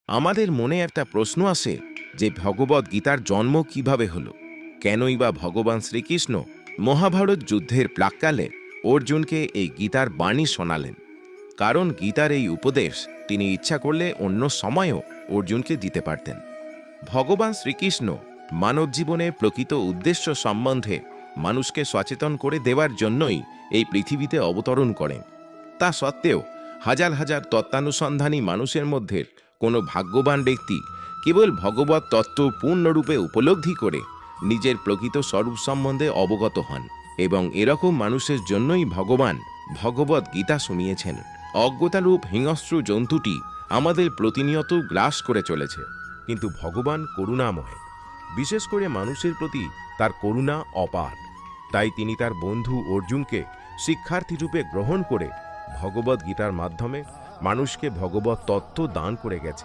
আমাদের মনে একটা প্রশ্ন আসে যে ভগবদ গীতার জন্ম কিভাবে হলো, কেনই বা ভগবান শ্রীকৃষ্ণ মহাভারত যুদ্ধের প্রাক্কালে অর্জুনকে এই গীতার বাণী শোনালেন। কারণ গীতার এই উপদেশ তিনি ইচ্ছা করলে অন্য সময়ও অর্জুনকে দিতে পারতেন। ভগবান শ্রীকৃষ্ণ মানব জীবনে প্রকৃত উদ্দেশ্য সম্বন্ধে মানুষকে সচেতন করে দেওয়ার জন্যই এই পৃথিবীতে অবতরণ করেন। তা সত্ত্বেও হাজার হাজার তত্ত্বানুসন্ধানী মানুষের মধ্যে কোনো ভাগ্যবান ব্যক্তি কেবল ভগবত তত্ত্ব পূর্ণরূপে উপলব্ধি করে নিজের প্রকৃত স্বরূপ সম্বন্ধে অবগত হন, এবং এরকম মানুষের জন্যই ভগবান ভগবত গীতা শুনিয়েছেন। অজ্ঞতারূপ হিংস্র জন্তুটি আমাদের প্রতিনিয়ত গ্রাস করে চলেছে, কিন্তু ভগবান করুণাময়। বিশেষ করে মানুষের প্রতি তার করুণা অপার। তাই তিনি তার বন্ধু অর্জুনকে শিক্ষার্থী রূপে গ্রহণ করে ভগবদ গীতার মাধ্যমে মানুষকে ভগবত তত্ত্ব দান করে গেছে।